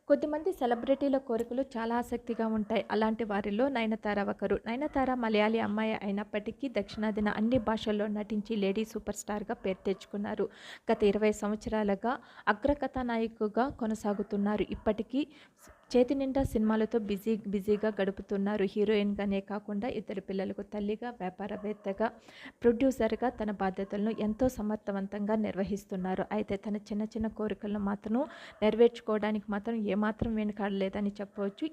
కొద్దిమంది సెలబ్రిటీల కోరికలు చాలా ఆసక్తిగా ఉంటాయి. అలాంటి వారిలో నయనతార ఒకరు. నయనతార మలయాళీ అమ్మాయి అయినప్పటికీ దక్షిణాదిన అన్ని భాషల్లో నటించి లేడీ సూపర్ స్టార్‌గా పేరు తెచ్చుకున్నారు. గత 20 సంవత్సరాలుగా అగ్రకథానాయికగా కొనసాగుతున్నారు. ఇప్పటికీ చేతినిండా సినిమాలతో బిజీగా గడుపుతున్నారు. హీరోయిన్‌గానే కాకుండా ఇద్దరు పిల్లలకు తల్లిగా, వ్యాపారవేత్తగా, ప్రొడ్యూసర్‌గా తన బాధ్యతలను ఎంతో సమర్థవంతంగా నిర్వహిస్తున్నారు. అయితే తన చిన్న చిన్న కోరికలను మాత్రం నెరవేర్చుకోవడానికి మాత్రం ఏమాత్రం వెనుకాడలేదని చెప్పవచ్చు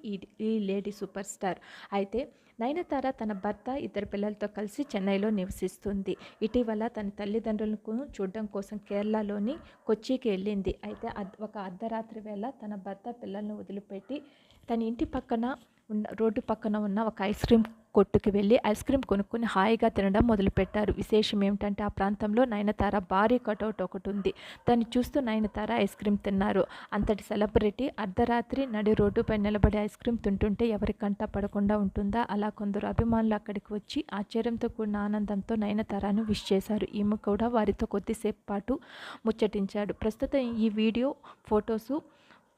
ఈ లేడీ సూపర్ స్టార్. అయితే నయనతార తన భర్త, ఇద్దరు పిల్లలతో కలిసి చెన్నైలో నివసిస్తుంది. ఇటీవల తన తల్లిదండ్రులకు చూడడం కోసం కేరళలోని కొచ్చికి వెళ్ళింది. అయితే ఒక అర్ధరాత్రి వేళ తన భర్త, పిల్లలను వదిలిపెట్టి తన ఇంటి పక్కన రోడ్డు పక్కన ఉన్న ఒక ఐస్ క్రీమ్ కొట్టుకి వెళ్ళి ఐస్ క్రీమ్ కొనుక్కొని హాయిగా తినడం మొదలుపెట్టారు. విశేషం ఏమిటంటే ఆ ప్రాంతంలో నయనతార భారీ కటౌట్ ఒకటి ఉంది. దాన్ని చూస్తూ నయనతార ఐస్ క్రీమ్ తిన్నారు. అంతటి సెలబ్రిటీ అర్ధరాత్రి నడి రోడ్డుపై నిలబడి ఐస్ క్రీమ్ తింటుంటే ఎవరి కంట పడకుండా ఉంటుందా? అలా కొందరు అభిమానులు అక్కడికి వచ్చి ఆశ్చర్యంతో కూడిన ఆనందంతో నయనతారను విష్ చేశారు. ఈమె కూడా వారితో కొద్దిసేపు పాటు ముచ్చటించాడు. ప్రస్తుతం ఈ వీడియో, ఫొటోసు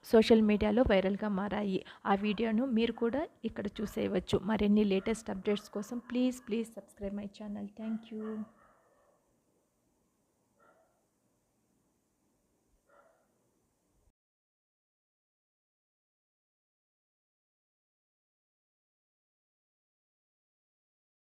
సోషల్ మీడియాలో వైరల్గా మారాయి. ఆ వీడియోను మీరు కూడా ఇక్కడ చూసేయవచ్చు. మరిన్ని లేటెస్ట్ అప్డేట్స్ కోసం please subscribe my channel. Thank you.